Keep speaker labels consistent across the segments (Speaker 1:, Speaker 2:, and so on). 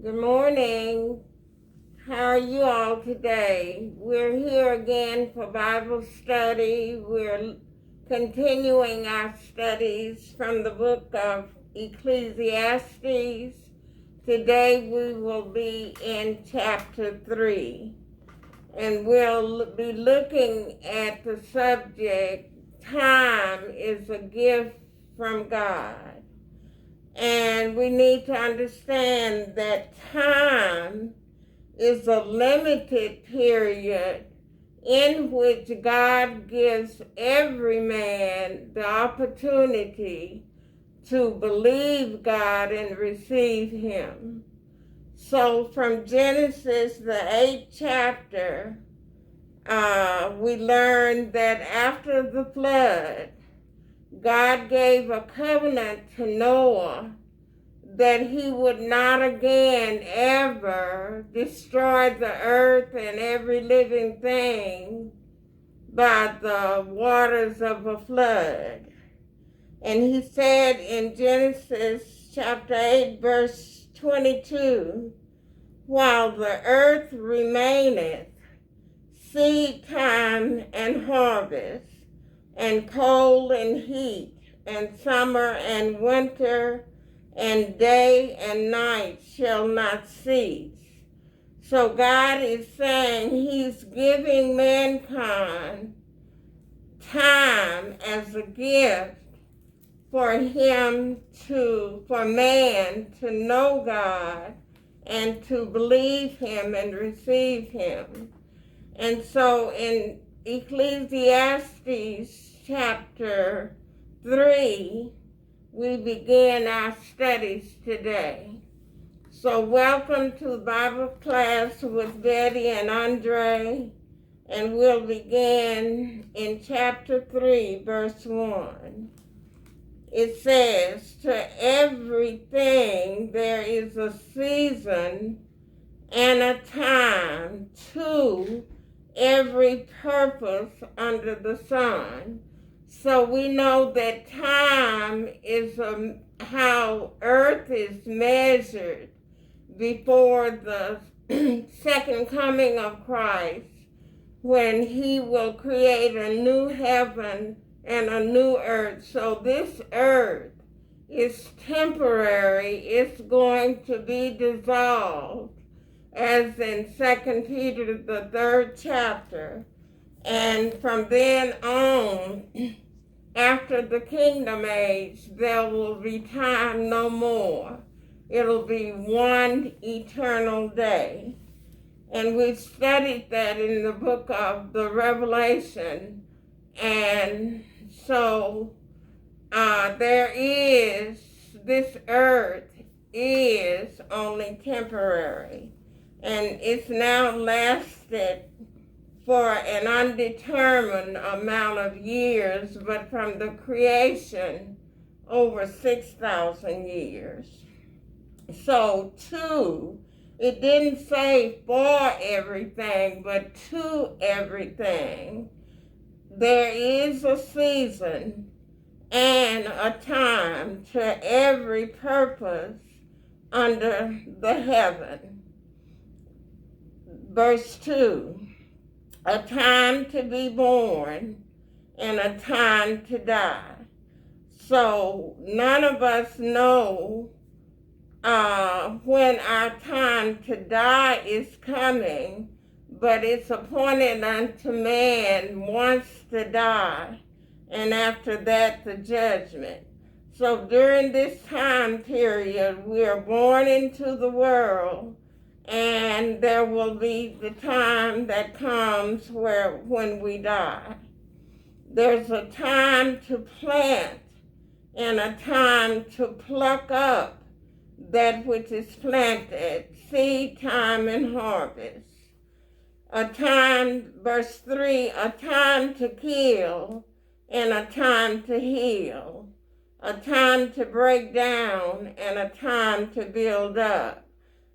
Speaker 1: Good morning. How are you all today? We're here again for Bible study. We're continuing our studies from the book of Ecclesiastes. Today we will be in chapter 3, and we'll be looking at the subject, Time is a Gift from God. And we need to understand that time is a limited period in which God gives every man the opportunity to believe God and receive Him. So from Genesis, the 8th chapter, we learn that after the flood, God gave a covenant to Noah that he would not again ever destroy the earth and every living thing by the waters of a flood. And he said in Genesis chapter 8, verse 22, while the earth remaineth, seed time and harvest, and cold and heat, and summer and winter, and day and night shall not cease. So God is saying He's giving mankind time as a gift for man to know God and to believe Him and receive Him. And so in Ecclesiastes chapter 3, we begin our studies today. So welcome to Bible class with Betty and Andre, and we'll begin in chapter 3, verse 1. It says, to everything there is a season and a time, to every purpose under the sun. So we know that time is how earth is measured before the second coming of Christ, when He will create a new heaven and a new earth. So this earth is temporary. It's going to be dissolved, as in 2 Peter, the 3rd chapter. And from then on, after the kingdom age, there will be time no more. It'll be one eternal day. And we studied that in the book of the Revelation. And so this earth is only temporary. And it's now lasted for an undetermined amount of years, but from the creation, over 6,000 years. So it didn't say for everything, but to everything. There is a season and a time to every purpose under the heaven. Verse 2, a time to be born and a time to die. So none of us know when our time to die is coming, but it's appointed unto man once to die, and after that the judgment. So during this time period, we are born into the world, and there will be the time that comes when we die. There's a time to plant and a time to pluck up that which is planted, seed time and harvest. A time, verse 3, a time to kill and a time to heal, a time to break down and a time to build up.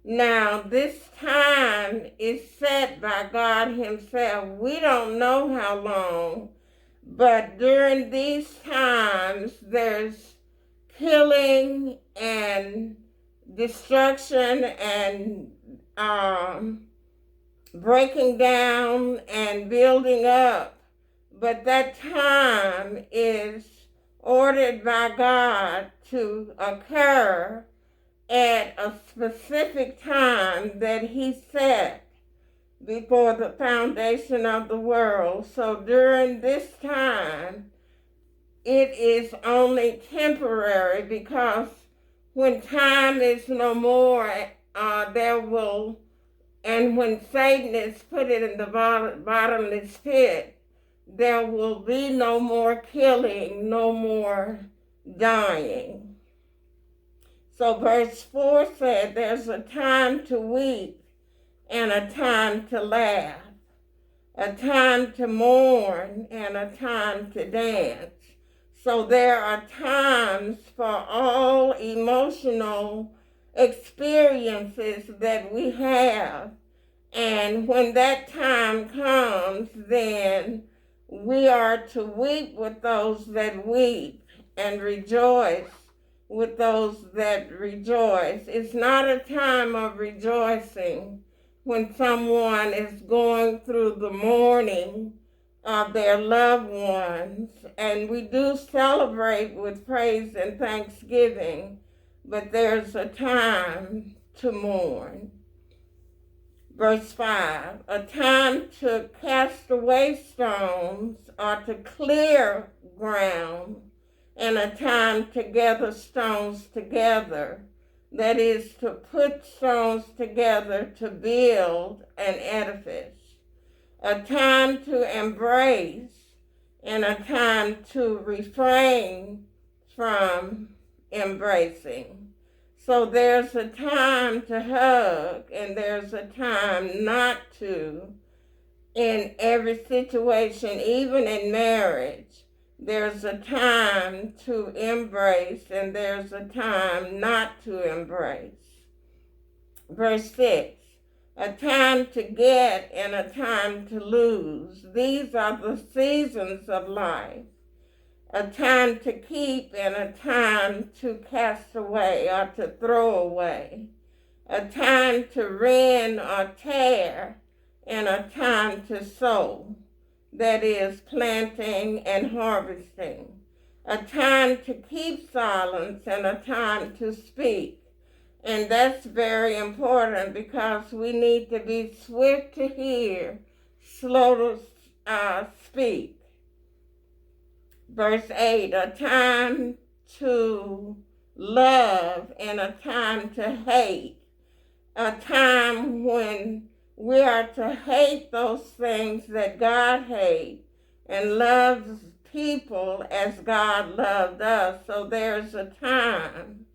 Speaker 1: Now, this time is set by God Himself. We don't know how long, but during these times, there's killing and destruction and breaking down and building up. But that time is ordered by God to occur at a specific time that He set before the foundation of the world. So during this time, it is only temporary, because when time is no more, and when Satan is put in the bottomless pit, there will be no more killing, no more dying. So verse 4 said, there's a time to weep and a time to laugh, a time to mourn and a time to dance. So there are times for all emotional experiences that we have. And when that time comes, then we are to weep with those that weep and rejoice with those that rejoice. It's not a time of rejoicing when someone is going through the mourning of their loved ones. And we do celebrate with praise and thanksgiving, but there's a time to mourn. Verse 5, a time to cast away stones or to clear ground, and a time to gather stones together. That is, to put stones together to build an edifice. A time to embrace and a time to refrain from embracing. So there's a time to hug and there's a time not to. In every situation, even in marriage, there's a time to embrace and there's a time not to embrace. Verse 6, a time to get and a time to lose. These are the seasons of life. A time to keep and a time to cast away or to throw away. A time to rend or tear and a time to sow. That is, planting and harvesting. A time to keep silence and a time to speak. And that's very important, because we need to be swift to hear, slow to speak. Verse 8, a time to love and a time to hate. A time when we are to hate those things that God hates and loves people as God loved us. So there's a time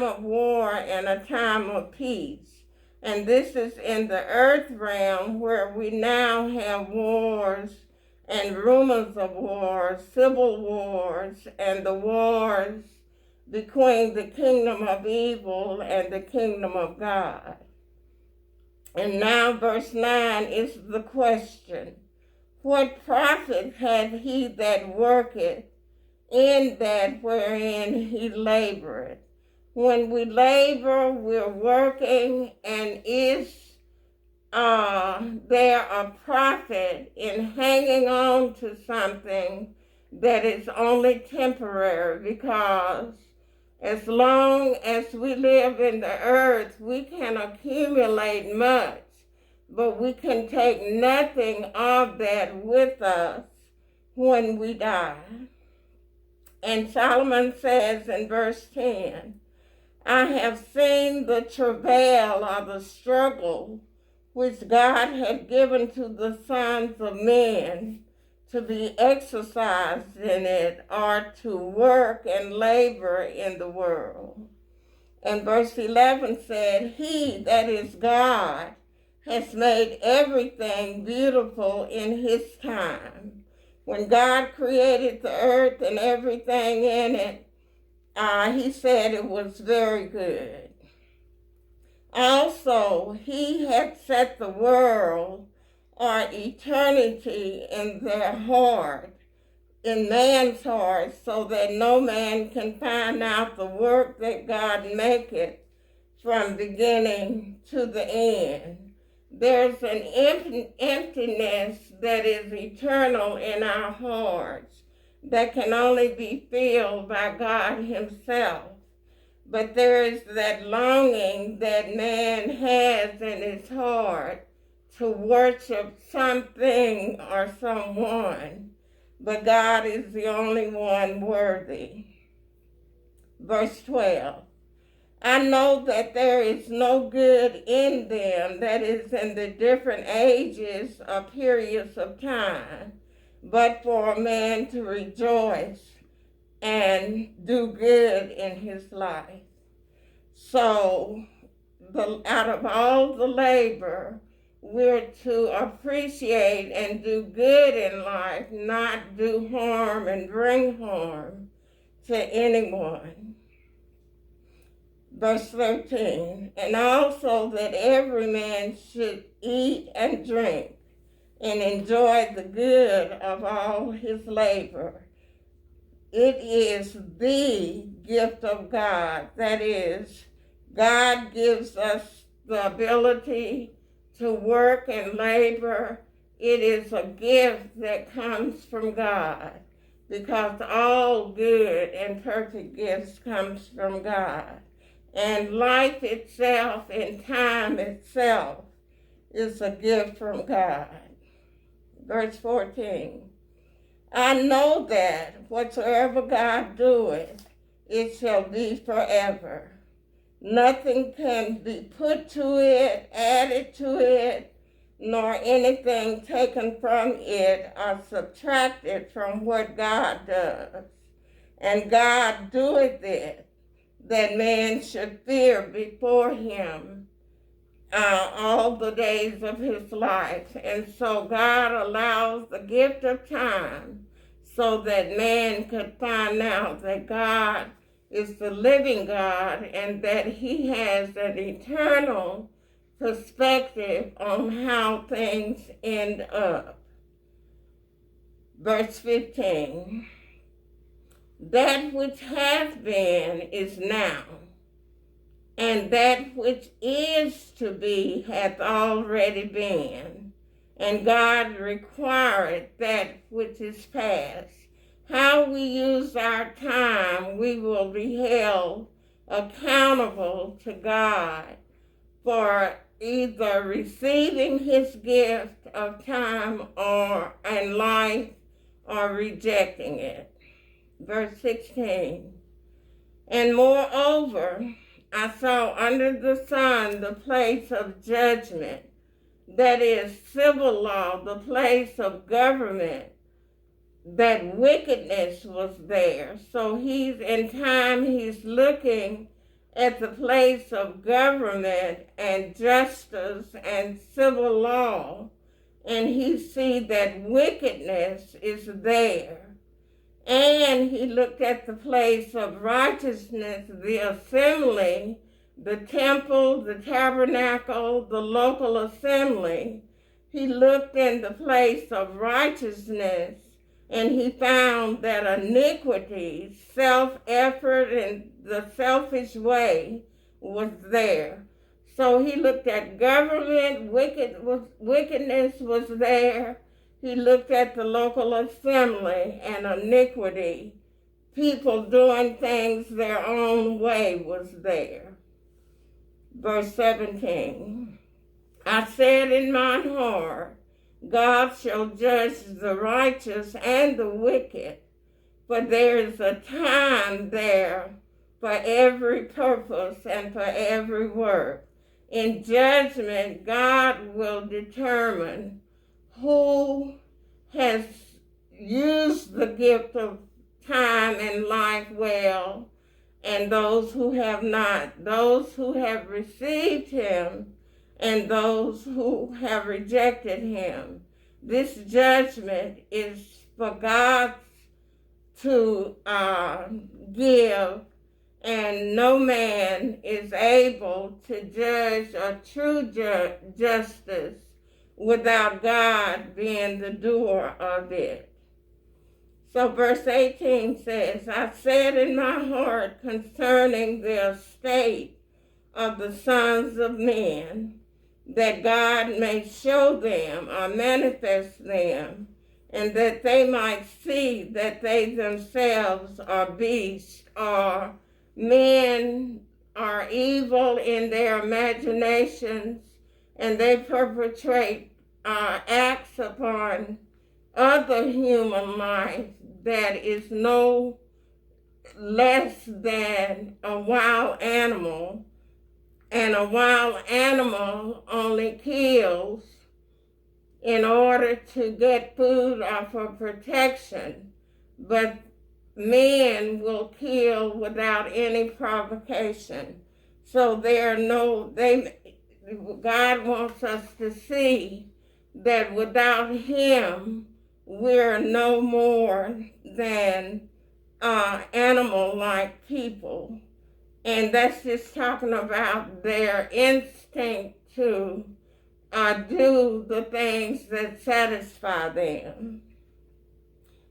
Speaker 1: of war and a time of peace. And this is in the earth realm, where we now have wars and rumors of wars, civil wars, and the wars between the kingdom of evil and the kingdom of God. And now verse 9 is the question. What profit had he that worketh in that wherein he laboreth? When we labor, we're working, and is there a profit in hanging on to something that is only temporary? Because as long as we live in the earth, we can accumulate much, but we can take nothing of that with us when we die. And Solomon says in verse 10, I have seen the travail or the struggle which God had given to the sons of men to be exercised in it, or to work and labor in the world. And verse 11 said, He, that is God, has made everything beautiful in His time. When God created the earth and everything in it, He said it was very good. Also, He had set the world or eternity in their heart, in man's heart, so that no man can find out the work that God maketh from beginning to the end. There's an emptiness that is eternal in our hearts that can only be filled by God Himself. But there is that longing that man has in his heart to worship something or someone, but God is the only one worthy. Verse 12. I know that there is no good in them, that is, in the different ages or periods of time, but for a man to rejoice and do good in his life. So, out of all the labor, we're to appreciate and do good in life, not do harm and bring harm to anyone. Verse 13, and also that every man should eat and drink and enjoy the good of all his labor. It is the gift of God. That is, God gives us the ability to work and labor. It is a gift that comes from God, because all good and perfect gifts comes from God. And life itself and time itself is a gift from God. Verse 14. I know that whatsoever God doeth, it shall be forever. Nothing can be put to it, added to it, nor anything taken from it or subtracted from what God does. And God doeth it, that man should fear before him all the days of his life. And so God allows the gift of time so that man could find out that God is the living God and that He has an eternal perspective on how things end up. Verse 15. That which hath been is now, and that which is to be hath already been, and God required that which is past. How we use our time, we will be held accountable to God for either receiving His gift of time and life or rejecting it. Verse 16. And moreover, I saw under the sun the place of judgment, that is, civil law, the place of government, that wickedness was there. So he's looking at the place of government and justice and civil law, and he sees that wickedness is there. And he looked at the place of righteousness, the assembly, the temple, the tabernacle, the local assembly. He looked in the place of righteousness, and he found that iniquity, self-effort, and the selfish way was there. So he looked at government, wickedness was there. He looked at the local assembly, and iniquity, people doing things their own way, was there. Verse 17, I said in mine heart, God shall judge the righteous and the wicked, for there is a time there for every purpose and for every work. In judgment, God will determine who has used the gift of time and life well, and those who have not, those who have received Him, and those who have rejected Him. This judgment is for God to give, and no man is able to judge a true justice without God being the doer of it. So verse 18 says, I said in my heart concerning the estate of the sons of men, that God may show them or manifest them, and that they might see that they themselves are beasts, or men are evil in their imaginations, and they perpetrate acts upon other human life that is no less than a wild animal, and a wild animal only kills in order to get food or for protection, but men will kill without any provocation. So God wants us to see that without him, we're no more than animal-like people. And that's just talking about their instinct to do the things that satisfy them.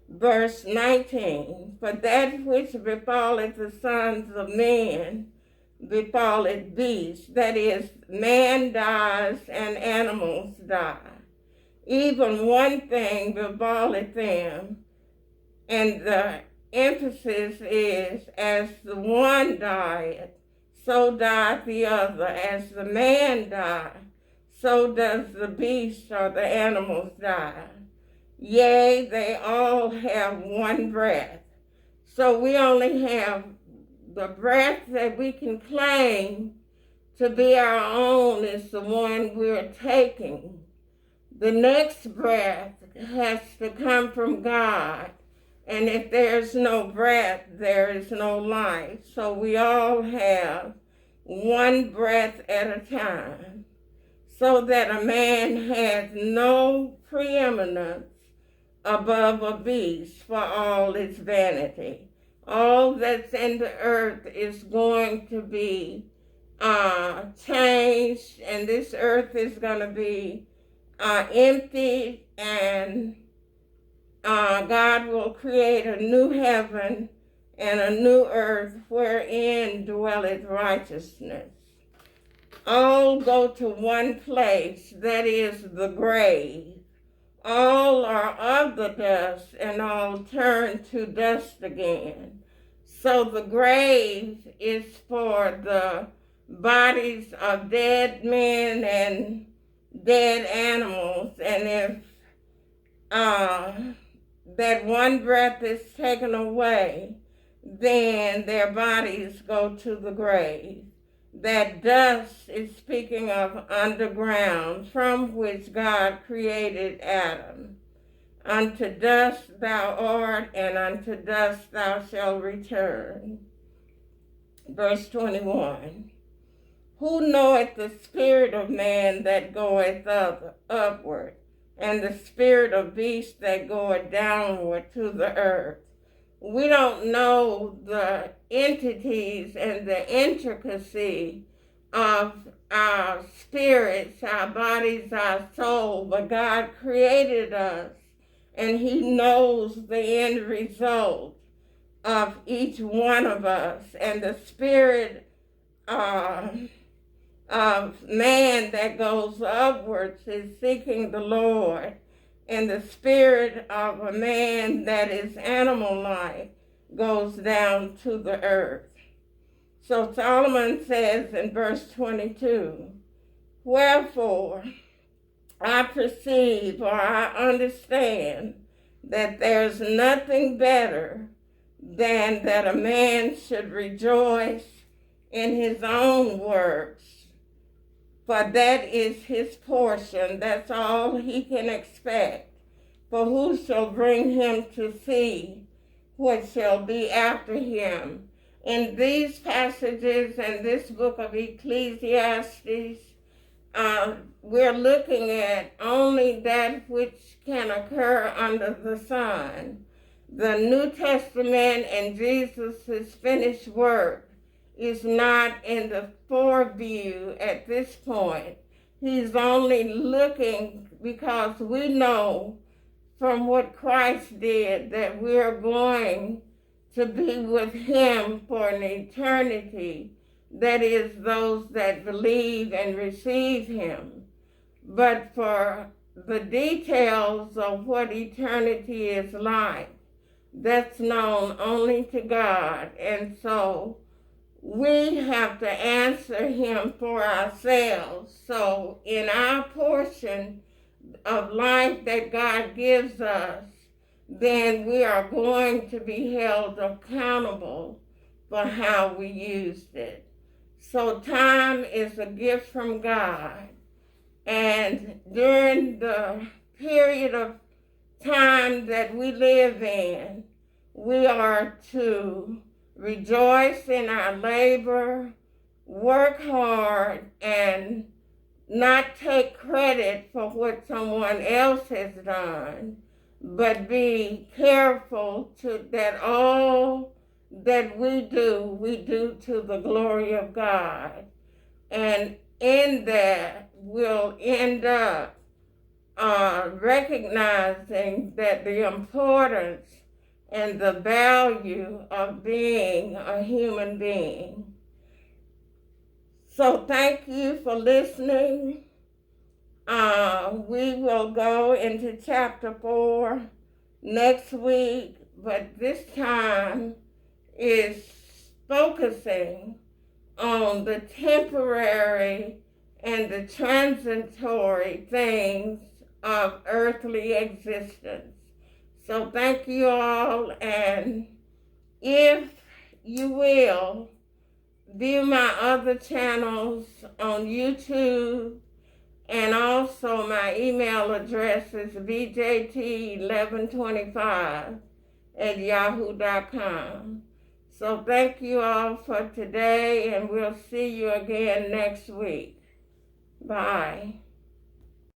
Speaker 1: Verse 19, for that which befalleth the sons of men befalleth beasts, that is, man dies and animals die. Even one thing befalleth them, and the emphasis is, as the one dieth, so dieth the other. As the man dieth, so does the beast or the animals die. Yea, they all have one breath. So we only have the breath that we can claim to be our own is the one we're taking. The next breath has to come from God. And if there's no breath, there is no life. So we all have one breath at a time, so that a man has no preeminence above a beast, for all its vanity. All that's in the earth is going to be changed, and this earth is going to be empty, and God will create a new heaven and a new earth wherein dwelleth righteousness. All go to one place, that is the grave. All are of the dust, and all turn to dust again. So the grave is for the bodies of dead men and dead animals, and if that one breath is taken away, then their bodies go to the grave. That dust is speaking of underground, from which God created Adam. Unto dust thou art, and unto dust thou shalt return. Verse 21. Who knoweth the spirit of man that goeth upward, and the spirit of beast that goeth downward to the earth? We don't know the entities and the intricacy of our spirits, our bodies, our soul, but God created us, and he knows the end result of each one of us. And the spirit of man that goes upwards is seeking the Lord, and the spirit of a man that is animal-like goes down to the earth. So Solomon says in verse 22, wherefore I perceive, or I understand, that there's nothing better than that a man should rejoice in his own works, for that is his portion. That's all he can expect. For who shall bring him to see what shall be after him? In these passages and this book of Ecclesiastes, we're looking at only that which can occur under the sun. The New Testament and Jesus' finished work is not in the foreview at this point. He's only looking because we know from what Christ did, that we're going to be with him for an eternity. That is, those that believe and receive him. But for the details of what eternity is like, that's known only to God. And so we have to answer him for ourselves. So in our portion of life that God gives us, then we are going to be held accountable for how we used it. So time is a gift from God. And during the period of time that we live in, we are to rejoice in our labor, work hard, and not take credit for what someone else has done, but be careful that all that we do to the glory of God. And in that, we'll end up recognizing that the importance and the value of being a human being. So thank you for listening. We will go into chapter 4 next week, but this time is focusing on the temporary and the transitory things of earthly existence. So thank you all, and if you will, view my other channels on YouTube, and also my email address is bjt1125@yahoo.com. So thank you all for today, and we'll see you again next week. Bye.